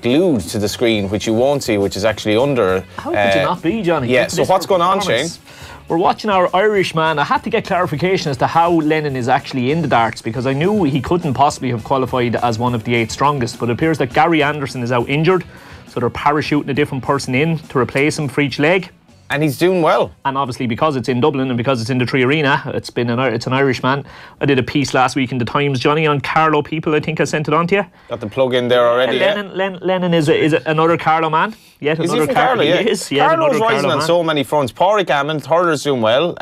glued to the screen, which you won't see, which is actually under. How could you not be, Johnny? Yeah, so what's going on, Shane? We're watching our Irishman. I had to get clarification as to how Lennon is actually in the darts, because I knew he couldn't possibly have qualified as one of the 8 strongest, but it appears that Gary Anderson is out injured, so they're parachuting a different person in to replace him for each leg. And he's doing well. And obviously, because it's in Dublin and because it's in the Tree Arena, it's an Irishman. I did a piece last week in the Times, Johnny, on Carlo people. I think I sent it on to you. Got the plug in there already. Lennon is another Carlo man. Yet is another he from Carlo? Yeah. Carlo's rising on so many fronts. Pádraig Amon, hurler's doing well.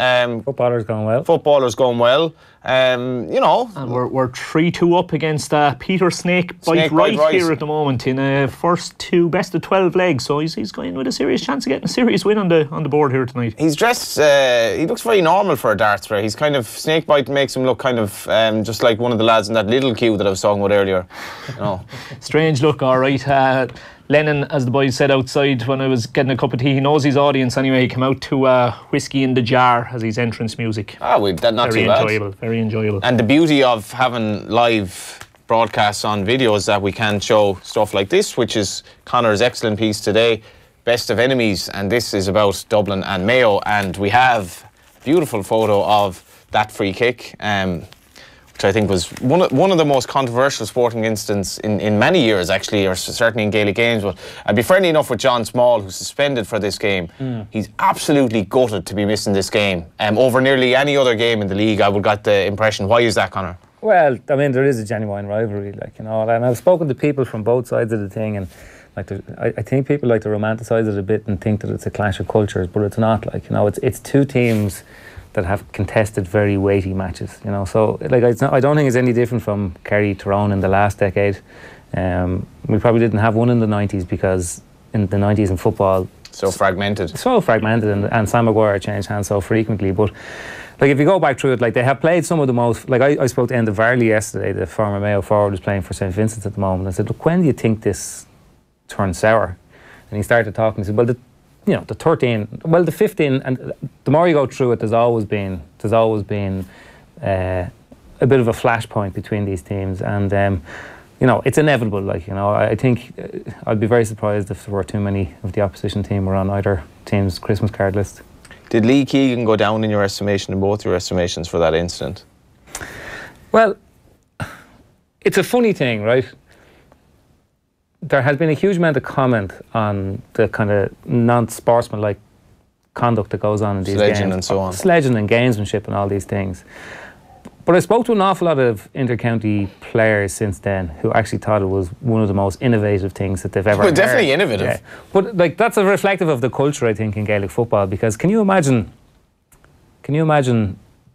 Footballers going well. Footballers going well. You know. And we're 3-2 up against Peter Snakebite Wright here at the moment in a first 2 best of 12 legs. So he's going with a serious chance of getting a serious win on the board here tonight. He's dressed. He looks very normal for a darts player. He's kind of Snakebite makes him look kind of just like one of the lads in that little queue that I was talking about earlier. You know. Strange look, all right. Lennon, as the boys said outside when I was getting a cup of tea, he knows his audience anyway. He came out to Whiskey in the Jar as his entrance music. That's not too bad. Very enjoyable. And the beauty of having live broadcasts on video is that we can show stuff like this, which is Conor's excellent piece today, Best of Enemies, and this is about Dublin and Mayo, and we have a beautiful photo of that free kick, which I think was one of the most controversial sporting incidents in many years, actually, or certainly in Gaelic games. But I'd be friendly enough with John Small, who's suspended for this game. He's absolutely gutted to be missing this game. Over nearly any other game in the league, I would got the impression. Why is that, Conor? Well, I mean, there is a genuine rivalry, and I've spoken to people from both sides of the thing, and I think people like to romanticise it a bit and think that it's a clash of cultures, but it's not. It's 2 teams that have contested very weighty matches, So, I don't think it's any different from Kerry Tyrone in the last decade. We probably didn't have one in the 90s because in the 90s in football, so fragmented, and Sam Maguire changed hands so frequently. But if you go back through it, they have played some of the most. I spoke to Enda Varley yesterday, the former Mayo forward who's playing for St Vincent's at the moment. I said, look, when do you think this turns sour? And he started talking. He said, well, the 13, well, the 15, and the more you go through it, there's always been a bit of a flashpoint between these teams, and it's inevitable. I think I'd be very surprised if there were too many of the opposition team were on either team's Christmas card list. Did Lee Keegan go down in your estimation, in both your estimations, for that incident? Well, it's a funny thing, right? There has been a huge amount of comment on the kind of non-sportsmanlike conduct that goes on in these games. Sledging and so on. Sledging and gamesmanship and all these things. But I spoke to an awful lot of inter-county players since then who actually thought it was one of the most innovative things that they've ever heard. Definitely innovative. Yeah. But that's a reflective of the culture, I think, in Gaelic football, because can you imagine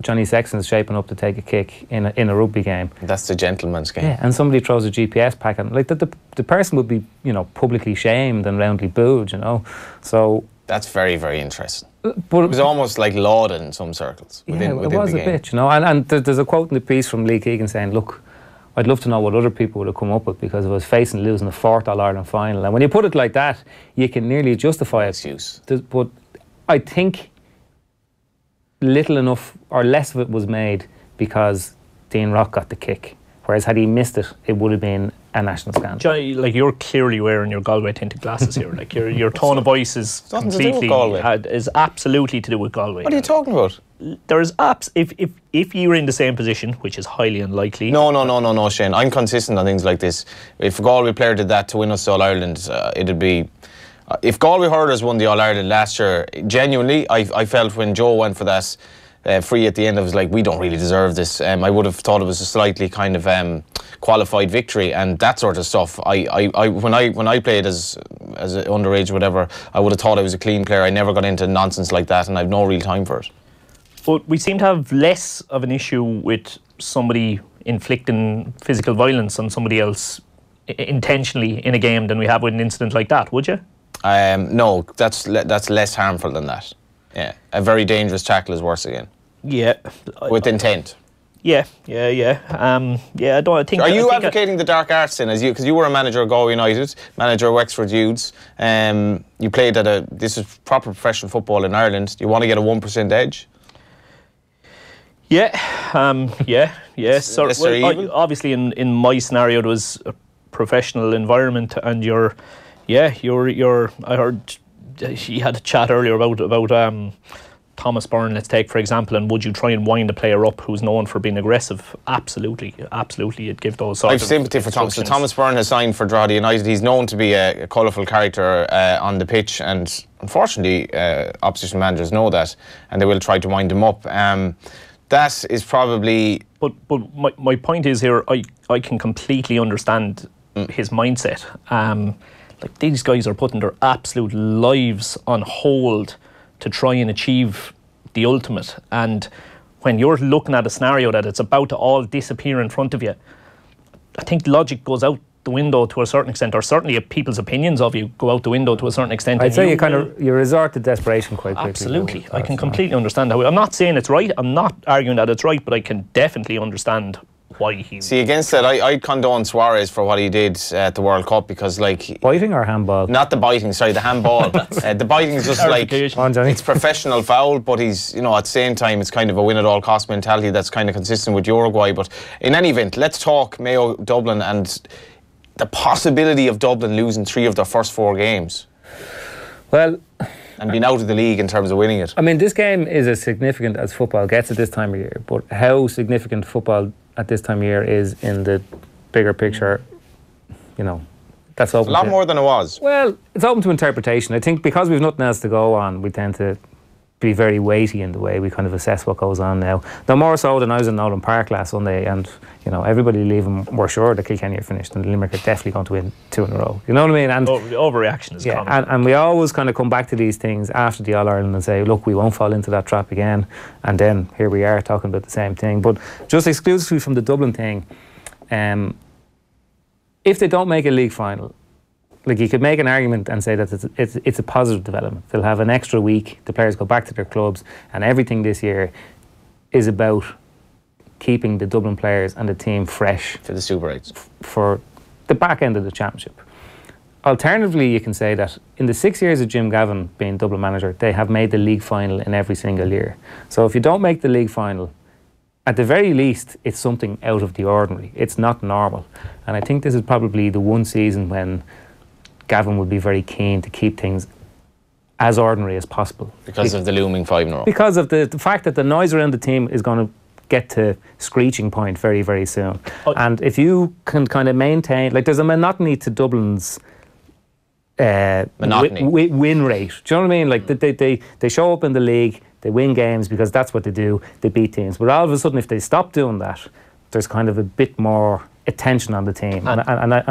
Johnny Sexton's shaping up to take a kick in a rugby game? That's the gentleman's game. Yeah, and somebody throws a GPS pack on, the person would be, publicly shamed and roundly booed, So that's very, very interesting. But it was almost like lauded in some circles within it was the a game. bit, and there's a quote in the piece from Lee Keegan saying, look, I'd love to know what other people would have come up with, because I was facing losing the 4th All-Ireland final. And when you put it like that, you can nearly justify excuse. But I think little enough or less of it was made because Dean Rock got the kick, whereas had he missed it, it would have been a national scandal. Johnny, you're clearly wearing your Galway tinted glasses here. Your tone of voice is completely is absolutely to do with Galway. What are you talking about? There's if you were in the same position, which is highly unlikely. No, Shane. I'm consistent on things like this. If a Galway player did that to win us All Ireland, it'd be. If Galway hurlers won the All Ireland last year, genuinely, I felt when Joe went for that free at the end, I was like, we don't really deserve this. I would have thought it was a slightly kind of qualified victory and that sort of stuff. When I played as an underage or whatever, I would have thought I was a clean player. I never got into nonsense like that, and I've no real time for it. But we seem to have less of an issue with somebody inflicting physical violence on somebody else intentionally in a game than we have with an incident like that, would you? No, that's less harmful than that. Yeah, a very dangerous tackle is worse again. Yeah, with intent. Yeah. I don't think. Are you advocating the dark arts then, because you were a manager of Galway United, manager of Wexford Youths? You played at this is proper professional football in Ireland. Do you want to get a 1% edge? Yeah. So, obviously, in my scenario, there was professional environment, and you're I heard he had a chat earlier about Thomas Byrne, let's take for example, and would you try and wind a player up who's known for being aggressive? Absolutely, you'd give those sorts I've sympathy for Thomas. So Thomas Byrne has signed for Drogheda United. He's known to be a colourful character on the pitch, and unfortunately opposition managers know that, and they will try to wind him up. That is probably... But my point is here, I can completely understand his mindset. Like, these guys are putting their absolute lives on hold to try and achieve the ultimate, and when you're looking at a scenario that it's about to all disappear in front of you, I think logic goes out the window to a certain extent, or certainly people's opinions of you go out the window to a certain extent. I'd say you resort to desperation quite quickly. Absolutely, I can completely understand how. I'm not saying it's right, I'm not arguing that it's right, but I can definitely understand why he... See, against that, I condone Suarez for what he did at the World Cup, because, like... Biting or handball? Not the biting, sorry, the handball. The biting is just like... It's professional foul, but he's, you know, at the same time, it's kind of a win-at-all-cost mentality that's kind of consistent with Uruguay. But in any event, let's talk Mayo-Dublin and the possibility of Dublin losing 3 of their first 4 games. Well... And being out of the league in terms of winning it. I mean, this game is as significant as football gets at this time of year, but how significant football at this time of year is in the bigger picture, you know, that's open. A lot more than it was. Well, it's open to interpretation. I think because we've nothing else to go on, we tend to be very weighty in the way we kind of assess what goes on now. No more so than I was in Nolan Park last Sunday, and you know, everybody leaving were sure that Kilkenny are finished and Limerick are definitely going to win 2 in a row. You know what I mean? And overreaction is common. And we always kind of come back to these things after the All-Ireland and say, look, we won't fall into that trap again. And then here we are talking about the same thing. But just exclusively from the Dublin thing, if they don't make a league final, like, you could make an argument and say that it's a positive development. They'll have an extra week, the players go back to their clubs, and everything this year is about keeping the Dublin players and the team fresh for the Super 8s, for the back end of the championship. Alternatively, you can say that in the 6 years of Jim Gavin being Dublin manager, they have made the league final in every single year. So if you don't make the league final, at the very least, it's something out of the ordinary. It's not normal. And I think this is probably the one season when Gavin would be very keen to keep things as ordinary as possible. Because of the looming 5 in a row. Because of the fact that the noise around the team is going to get to screeching point very, very soon. And if you can kind of maintain, like, there's a monotony to Dublin's win rate. Do you know what I mean? Like, they show up in the league, they win games because that's what they do, they beat teams. But all of a sudden, if they stop doing that, there's kind of a bit more attention on the team, and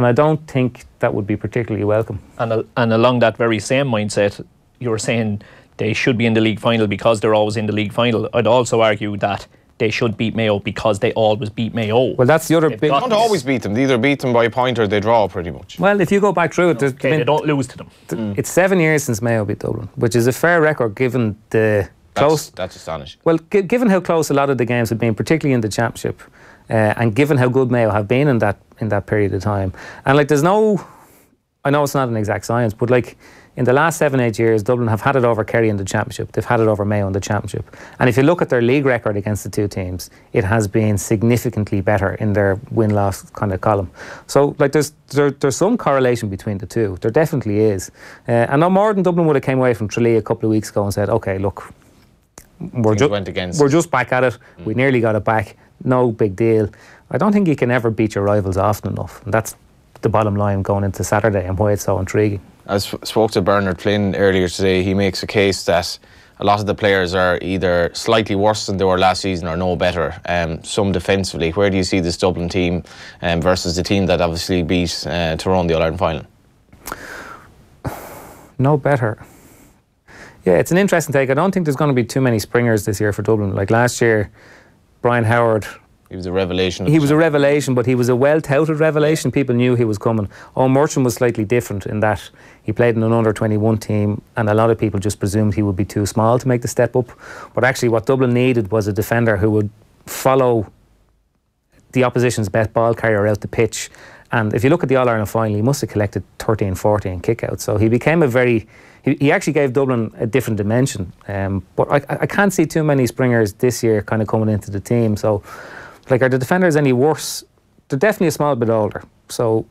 I don't think that would be particularly welcome. And along that very same mindset, you were saying they should be in the league final because they're always in the league final. I'd also argue that they should beat Mayo because they always beat Mayo. Well, that's the other big... They don't always beat them. They either beat them by a point or they draw, pretty much. Well, if you go back through it... they don't lose to them. It's 7 years since Mayo beat Dublin, which is a fair record given the close... That's astonishing. Well, given how close a lot of the games have been, particularly in the championship, and given how good Mayo have been in that period of time, and like, there's no, I know it's not an exact science, but like, in the last 7-8 years, Dublin have had it over Kerry in the championship. They've had it over Mayo in the championship. And if you look at their league record against the two teams, it has been significantly better in their win-loss kind of column. So like, there's some correlation between the two. There definitely is. And no more than Dublin would have came away from Tralee a couple of weeks ago and said, okay, look, we're just back at it. We nearly got it back. No big deal. I don't think you can ever beat your rivals often enough. And that's the bottom line going into Saturday and why it's so intriguing. I spoke to Bernard Flynn earlier today. He makes a case that a lot of the players are either slightly worse than they were last season or no better, some defensively. Where do you see this Dublin team versus the team that obviously beat Tyrone in the All-Ireland final? No better. Yeah, it's an interesting take. I don't think there's going to be too many springers this year for Dublin. Like last year, Brian Howard... He was a revelation. He was a revelation, but he was a well-touted revelation. People knew he was coming. Owen Murchan was slightly different in that he played in an under-21 team, and a lot of people just presumed he would be too small to make the step up. But actually what Dublin needed was a defender who would follow the opposition's best ball carrier out the pitch. And if you look at the All-Ireland final, he must have collected 13, 14 kickouts. So he became a very... He actually gave Dublin a different dimension. But I can't see too many springers this year kind of coming into the team. So... Like, are the defenders any worse? They're definitely a small bit older. So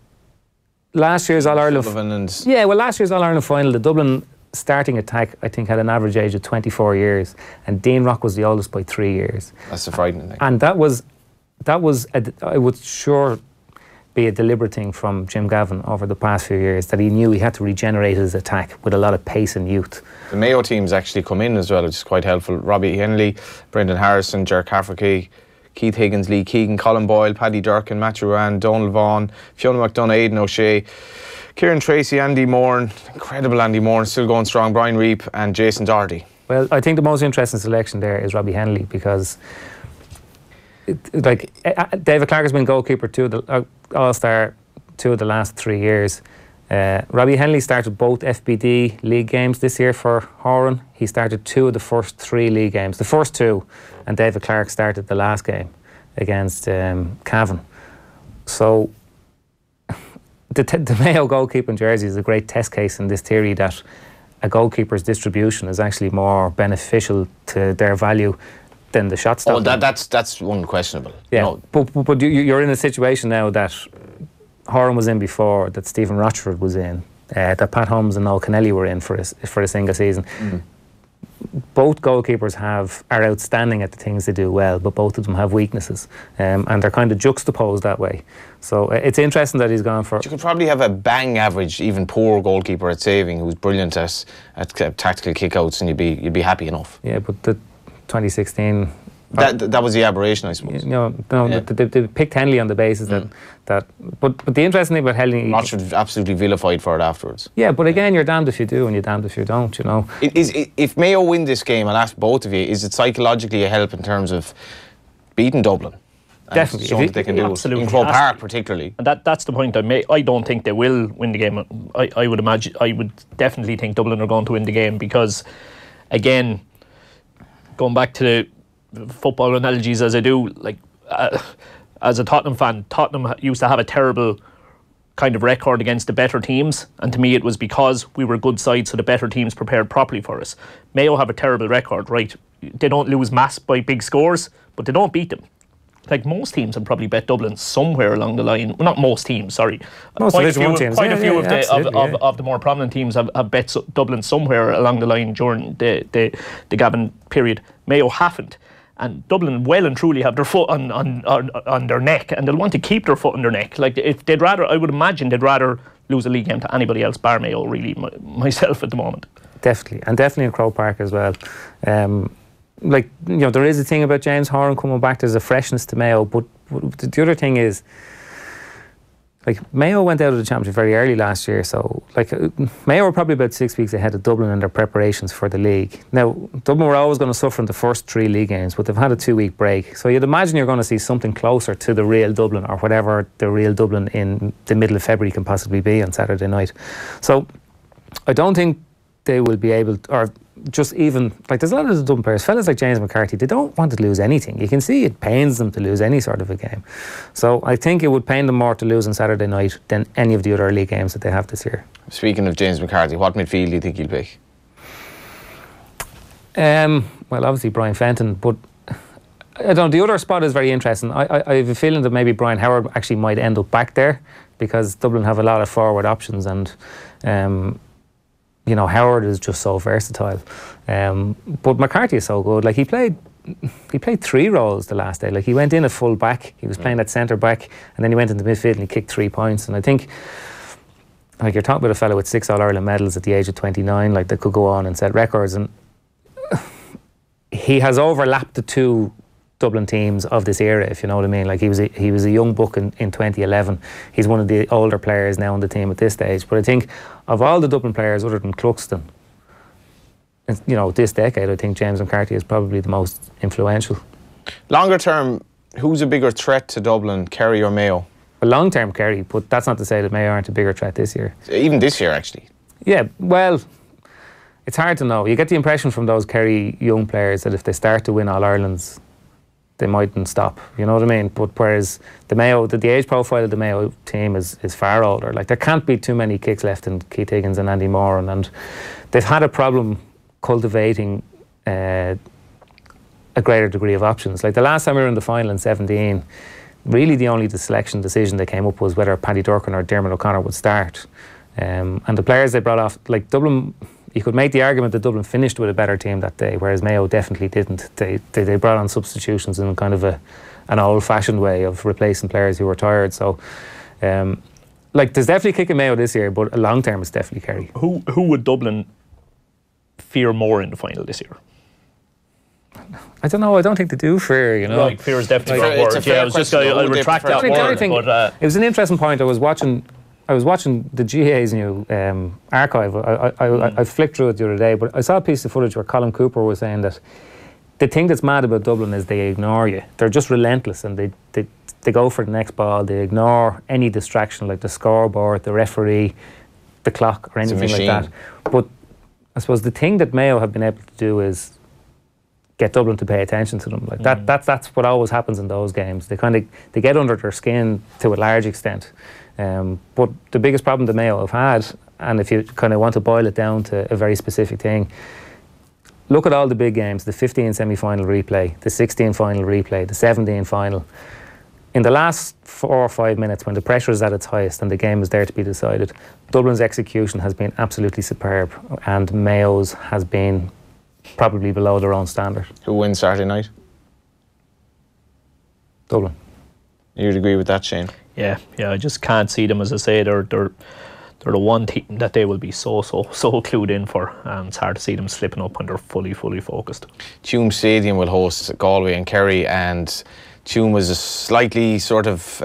last year's All-Ireland... And Yeah, well, last year's All-Ireland final, the Dublin starting attack, I think, had an average age of 24 years, and Dean Rock was the oldest by 3 years. That's a frightening thing. And that was I would sure be a deliberate thing from Jim Gavin over the past few years, that he knew he had to regenerate his attack with a lot of pace and youth. The Mayo teams actually come in as well, which is quite helpful. Robbie Henley, Brendan Harrison, Ger Cafferty, Keith Higgins, Lee Keegan, Colin Boyle, Paddy Durkin, Matthew Ruan, Donald Vaughan, Fiona McDonough, Aidan O'Shea, Kieran Tracy, Andy Moran, incredible Andy Moran, still going strong, Brian Reap and Jason Doherty. Well, I think the most interesting selection there is Robbie Henley, because David Clark has been goalkeeper All-Star 2 of the last 3 years. Robbie Henley started both FBD league games this year for Horan. He started 2 of the first 3 league games, the first 2, and David Clark started the last game against Cavan. So the Mayo goalkeeping jersey is a great test case in this theory that a goalkeeper's distribution is actually more beneficial to their value than the shot stop. Oh, that's unquestionable. Yeah, No. but you're in a situation now that Horan was in before, that Stephen Rochford was in, that Pat Holmes and Noel Kennelly were in for a single season. Both goalkeepers are outstanding at the things they do well, but both of them have weaknesses, and they're kind of juxtaposed that way. So it's interesting that he's gone for... You could probably have a bang average, even poor goalkeeper at saving, who's brilliant at tactical kickouts, and you'd be happy enough. Yeah, but the 2016... That was the aberration, I suppose. They picked Henley on the basis that but the interesting thing about Henley... Rochford absolutely vilified for it afterwards. Yeah, but again, you're damned if you do and you're damned if you don't, you know. If Mayo win this game, I'll ask both of you, is it psychologically a help in terms of beating Dublin? Definitely. Showing that they can do absolutely. it. In Croke Park particularly. And that's the point I make. I don't think they will win the game. I would definitely think Dublin are going to win the game, because, again, going back to the football analogies as I do, as a Tottenham fan, Tottenham used to have a terrible kind of record against the better teams, and to me it was because we were a good side, so the better teams prepared properly for us. Mayo have a terrible record, right? They don't lose mass by big scores, but they don't beat them. Like most teams have probably bet Dublin somewhere along the line. Well, not most teams, sorry. Quite a few of the more prominent teams have bet Dublin somewhere along the line during the Gavin period. Mayo haven't. And Dublin well and truly have their foot on their neck, and they'll want to keep their foot on their neck. Like, if they'd rather, I would imagine they'd rather lose a league game to anybody else, bar Mayo, really, myself at the moment. Definitely, and definitely in Croke Park as well. There is a thing about James Horan coming back. There's a freshness to Mayo, but the other thing is, Mayo went out of the championship very early last year, so Mayo were probably about 6 weeks ahead of Dublin in their preparations for the league. Now, Dublin were always going to suffer in the first 3 league games, but they've had a 2-week break, so you'd imagine you're going to see something closer to the real Dublin, or whatever the real Dublin in the middle of February can possibly be on Saturday night. So I don't think they will be able to, or just even, there's a lot of the Dublin players, fellas like James McCarthy, they don't want to lose anything. You can see it pains them to lose any sort of a game. So I think it would pain them more to lose on Saturday night than any of the other league games that they have this year. Speaking of James McCarthy, what midfield do you think he'll pick? Well, obviously Brian Fenton, but I don't know, the other spot is very interesting. I have a feeling that maybe Brian Howard actually might end up back there, because Dublin have a lot of forward options, and Howard is just so versatile. But McCarthy is so good. He played 3 roles the last day. He went in at full back, he was playing at centre back, and then he went into midfield and he kicked 3 points. And I think, you're talking about a fellow with 6 All-Ireland medals at the age of 29, that could go on and set records. And he has overlapped the 2 Dublin teams of this era, if you know what I mean. He was a young buck in 2011. He's one of the older players now on the team at this stage. But I think of all the Dublin players other than Cluxton, this decade, I think James McCarthy is probably the most influential. Longer term, who's a bigger threat to Dublin, Kerry or Mayo? Well, long term, Kerry, but that's not to say that Mayo aren't a bigger threat this year. Even this year, actually. Yeah, well, it's hard to know. You get the impression from those Kerry young players that if they start to win All-Irelands, they mightn't stop, you know what I mean? But whereas the age profile of the Mayo team is far older. There can't be too many kicks left in Keith Higgins and Andy Moran, and they've had a problem cultivating a greater degree of options. The last time we were in the final in 2017, really the only selection decision that came up was whether Paddy Durcan or Dermot O'Connor would start. And the players they brought off, like Dublin, you could make the argument that Dublin finished with a better team that day, whereas Mayo definitely didn't. They brought on substitutions in kind of an old-fashioned way of replacing players who were tired. So, like, there's definitely kicking Mayo this year, but long term it's definitely Kerry. Who would Dublin fear more in the final this year? I don't know. I don't think they do fear. You know, like fear is definitely the word. Yeah, I was just I'll retract that word. But it was an interesting point. I was watching the GAA's new archive. I flicked through it the other day, but I saw a piece of footage where Colin Cooper was saying that the thing that's mad about Dublin is they ignore you. They're just relentless, and they go for the next ball. They ignore any distraction like the scoreboard, the referee, the clock, or anything like that. But I suppose the thing that Mayo have been able to do is get Dublin to pay attention to them. Like that's what always happens in those games. They get under their skin to a large extent. But the biggest problem that Mayo have had, and if you kind of want to boil it down to a very specific thing, look at all the big games, the 15 semi-final replay, the 16 final replay, the 17 final. In the last 4 or 5 minutes, when the pressure is at its highest and the game is there to be decided, Dublin's execution has been absolutely superb, and Mayo's has been probably below their own standard. Who wins Saturday night? Dublin. You'd agree with that, Shane? Yeah, I just can't see them. As I say, they're the one team that they will be so clued in for. It's hard to see them slipping up when they're fully focused. Tuam Stadium will host Galway and Kerry, and Tuam was a slightly sort of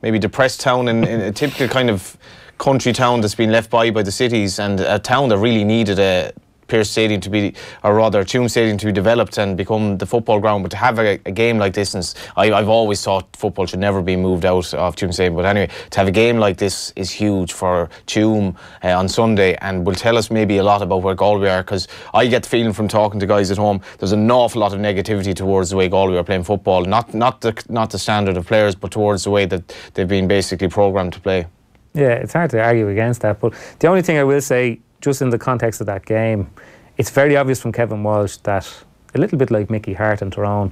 maybe depressed town in a typical kind of country town that's been left by the cities, and a town that really needed a Pearse Stadium to be, or rather Tuam Stadium to be developed and become the football ground. But to have a game like this, and I've always thought football should never be moved out of Tuam Stadium, but anyway, to have a game like this is huge for Tuam on Sunday, and will tell us maybe a lot about where Galway are, because I get the feeling from talking to guys at home there's an awful lot of negativity towards the way Galway are playing football, not the standard of players, but towards the way that they've been basically programmed to play. Yeah, it's hard to argue against that, but the only thing I will say, just in the context of that game, it's very obvious from Kevin Walsh that, a little bit like Mickey Hart and Tyrone,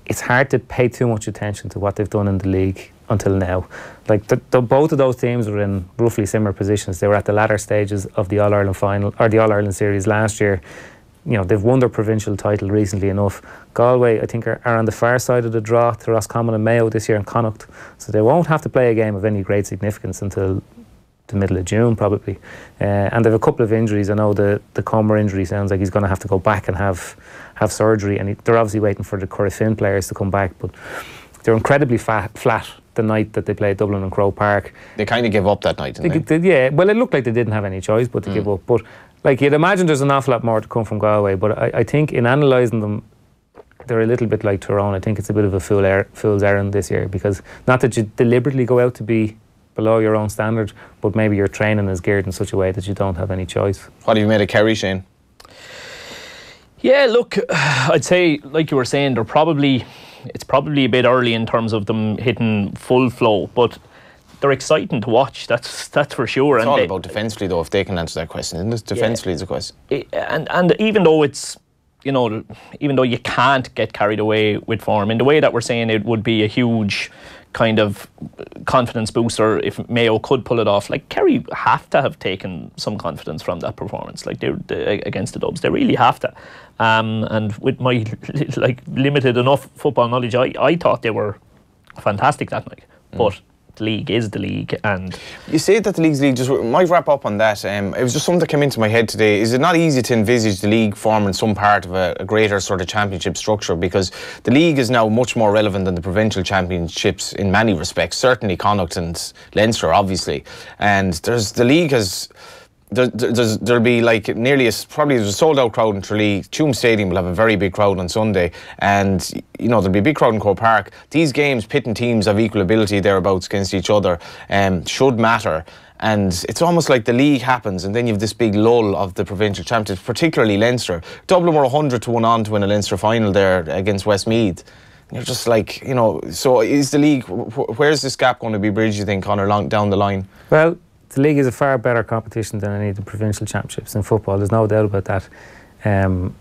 it's hard to pay too much attention to what they've done in the league until now. Like both of those teams were in roughly similar positions. They were at the latter stages of the All-Ireland final, or the All-Ireland series last year. You know, they've won their provincial title recently enough. Galway, I think, are on the far side of the draw to Roscommon and Mayo this year in Connacht, so they won't have to play a game of any great significance until the middle of June probably, and they have a couple of injuries. I know the Comer injury sounds like he's going to have to go back and have surgery, and they're obviously waiting for the Corofin players to come back, but they're incredibly flat the night that they played Dublin and Croke Park. They kind of gave up that night, didn't they? Yeah, well, it looked like they didn't have any choice but to give up, but like, you'd imagine there's an awful lot more to come from Galway, but I think in analysing them, they're a little bit like Tyrone. I think it's a bit of a fool's errand this year, because not that you deliberately go out to be below your own standard, but maybe your training is geared in such a way that you don't have any choice. What have you made of Kerry, Shane? Yeah, look, I'd say, like you were saying, it's probably a bit early in terms of them hitting full flow, but they're exciting to watch. That's for sure. It's all about defensively, though, if they can answer that question, isn't it? Defensively is a question. And even though it's, you know, even though you can't get carried away with form, in the way that we're saying it would be a huge kind of confidence booster if Mayo could pull it off. Like, Kerry have to have taken some confidence from that performance, like they against the Dubs. They really have to. And with my limited enough football knowledge, I thought they were fantastic that night. But the league is the league, and you say that the league's league. Just might wrap up on that. It was just something that came into my head today. Is it not easy to envisage the league forming some part of a greater sort of championship structure, because the league is now much more relevant than the provincial championships in many respects, certainly Connacht and Leinster obviously, and the league has there'll be like probably there's a sold out crowd in Tralee. Tuam Stadium will have a very big crowd on Sunday, and you know there'll be a big crowd in Croke Park. These games pitting teams of equal ability thereabouts against each other should matter, and it's almost like the league happens and then you have this big lull of the provincial championships, particularly Leinster. Dublin were 100-1 on to win a Leinster final there against Westmeath. You're just like, you know, so is the league, where's this gap going to be bridged, you think, Conor, down the line? Well, the league is a far better competition than any of the provincial championships in football. There's no doubt about that. The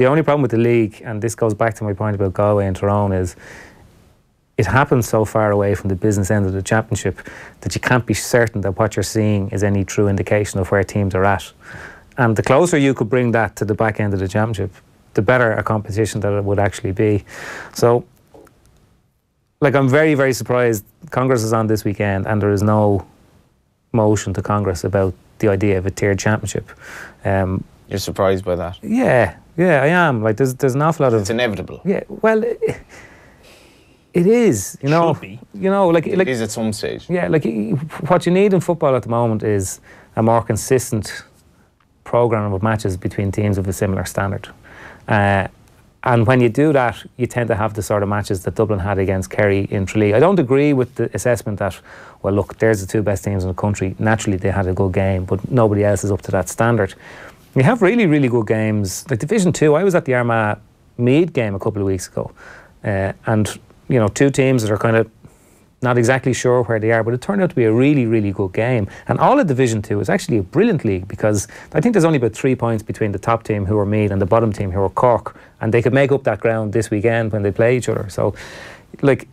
only problem with the league, and this goes back to my point about Galway and Tyrone, is it happens so far away from the business end of the championship that you can't be certain that what you're seeing is any true indication of where teams are at. And the closer you could bring that to the back end of the championship, the better a competition that it would actually be. So, like, I'm very, very surprised Congress is on this weekend and there is no motion to Congress about the idea of a tiered championship. You're surprised by that? Yeah, I am. Like, there's an awful lot of... It's inevitable. Yeah, well... It is, you know. Should be. You know, like it is at some stage. Yeah, like what you need in football at the moment is a more consistent programme of matches between teams of a similar standard. And when you do that, you tend to have the sort of matches that Dublin had against Kerry in Tralee. I don't agree with the assessment that, well, look, there's the two best teams in the country. Naturally, they had a good game, but nobody else is up to that standard. You have really, really good games. Like Division 2, I was at the Armagh Meath game a couple of weeks ago, and you know, two teams that are kind of not exactly sure where they are, but it turned out to be a really, really good game. And all of Division 2 is actually a brilliant league, because I think there's only about 3 points between the top team, who are Meath, and the bottom team, who are Cork, and they could make up that ground this weekend when they play each other. So, like,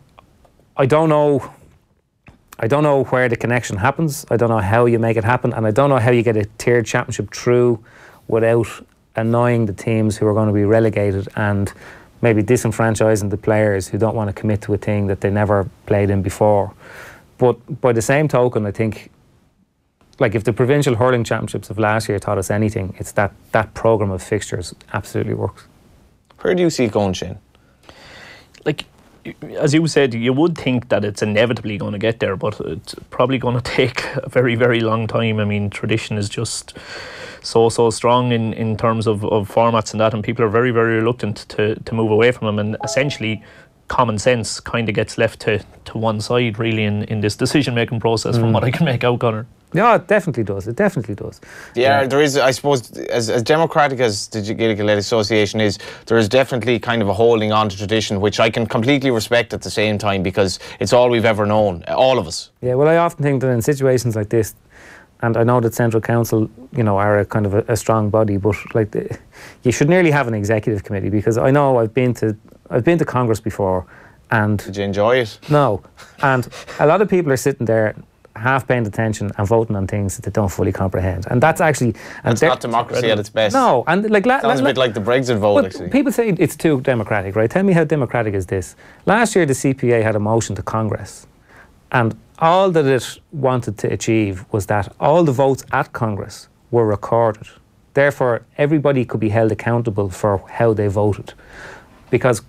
I don't know where the connection happens. I don't know how you make it happen, and I don't know how you get a tiered championship through without annoying the teams who are going to be relegated and maybe disenfranchising the players who don't want to commit to a thing that they never played in before. But by the same token, I think, like, if the provincial hurling championships of last year taught us anything, it's that programme of fixtures absolutely works. Where do you see it going, Shane? Like, as you said, you would think that it's inevitably going to get there, but it's probably going to take a very, very long time. I mean, tradition is just so strong in terms of formats and that, and people are very, very reluctant to move away from them, and essentially common sense kind of gets left to one side, really, in this decision-making process, from what I can make out, Conor. Yeah, it definitely does. It definitely does. Yeah, there is, I suppose, as democratic as the Gaelic Athletic Association is, there is definitely kind of a holding on to tradition, which I can completely respect at the same time, because it's all we've ever known, all of us. Yeah, well, I often think that in situations like this, and I know that Central Council, you know, are a kind of a strong body, but like you should nearly have an executive committee, because I know I've been to Congress before, and did you enjoy it? No, and a lot of people are sitting there half paying attention and voting on things that they don't fully comprehend, and that's actually that's not democracy at its best. No, and like sounds a bit like the Brexit vote. Actually, people say it's too democratic, right? Tell me how democratic is this? Last year, the CPA had a motion to Congress, and all that it wanted to achieve was that all the votes at Congress were recorded. Therefore, everybody could be held accountable for how they voted, because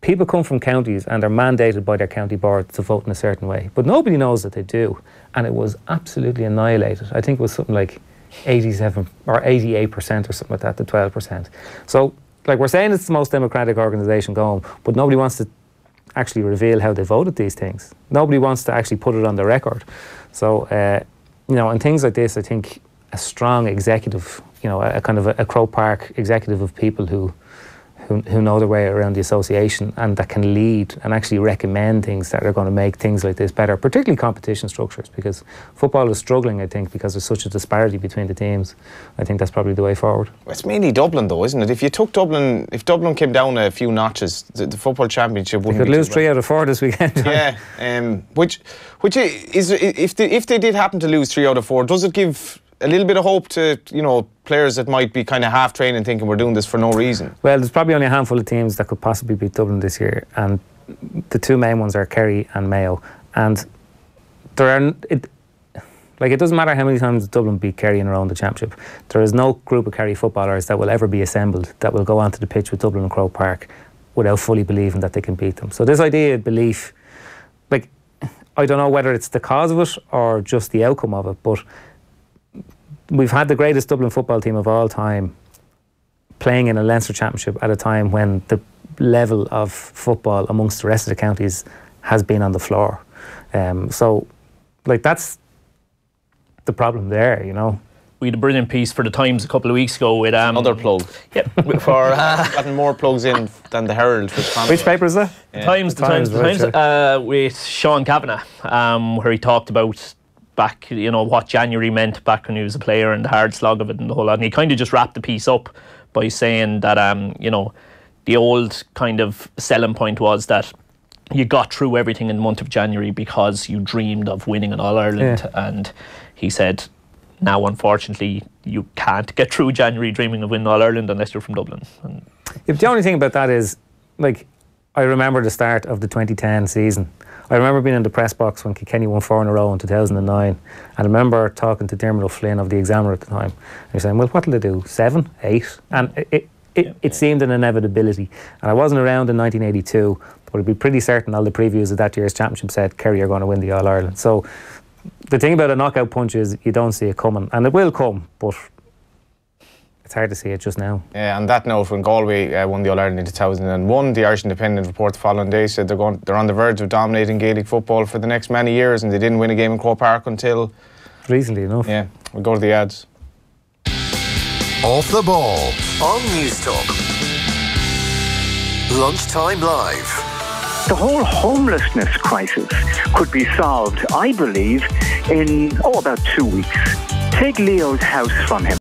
people come from counties and are mandated by their county board to vote in a certain way, but nobody knows that they do, and it was absolutely annihilated. I think it was something like 87 or 88% or something like that to 12%. So, like, we're saying it's the most democratic organisation going, but nobody wants to actually reveal how they voted these things. Nobody wants to actually put it on the record. So, you know, and things like this, I think a strong executive, you know, a kind of a Croke Park executive of people who know their way around the association and that can lead and actually recommend things that are going to make things like this better, particularly competition structures, because football is struggling, I think, because there's such a disparity between the teams. I think that's probably the way forward. Well, it's mainly Dublin, though, isn't it? If Dublin came down a few notches, the football championship wouldn't be. They could lose 3 out of 4 this weekend. Yeah, which is, if they did happen to lose 3 out of 4, does it give a little bit of hope to, you know, players that might be kind of half training, thinking we're doing this for no reason? Well, there's probably only a handful of teams that could possibly beat Dublin this year, and the two main ones are Kerry and Mayo. And it doesn't matter how many times Dublin beat Kerry in a row in the championship. There is no group of Kerry footballers that will ever be assembled that will go onto the pitch with Dublin and Croke Park without fully believing that they can beat them. So this idea of belief, like, I don't know whether it's the cause of it or just the outcome of it, but we've had the greatest Dublin football team of all time playing in a Leinster Championship at a time when the level of football amongst the rest of the counties has been on the floor. So, like, that's the problem there, you know. We had a brilliant piece for the Times a couple of weeks ago with another plug. Yep. For gotten more plugs in than the Herald. Which paper is that? Yeah. The Times, with Sean Kavanagh, where he talked about back, you know, what January meant back when he was a player and the hard slog of it and the whole lot. And he kind of just wrapped the piece up by saying that, you know, the old kind of selling point was that you got through everything in the month of January because you dreamed of winning an All-Ireland. And he said, now unfortunately you can't get through January dreaming of winning All-Ireland unless you're from Dublin. And the only thing about that is, like, I remember the start of the 2010 season. I remember being in the press box when Kilkenny won 4 in a row in 2009, and I remember talking to Dermot O'Flynn of the Examiner at the time. He was saying, well, what'll they do, 7, 8? And it seemed an inevitability. And I wasn't around in 1982, but I'd be pretty certain all the previews of that year's championship said Kerry are going to win the All-Ireland. So the thing about a knockout punch is you don't see it coming, and it will come, but it's hard to see it just now. Yeah, on that note, when Galway won the All-Ireland in 2001, the Irish Independent report the following day said they're on the verge of dominating Gaelic football for the next many years, and they didn't win a game in Croke Park until... recently enough. Yeah, we'll go to the ads. Off the Ball on News Talk. Lunchtime Live. The whole homelessness crisis could be solved, I believe, in about 2 weeks. Take Leo's house from him.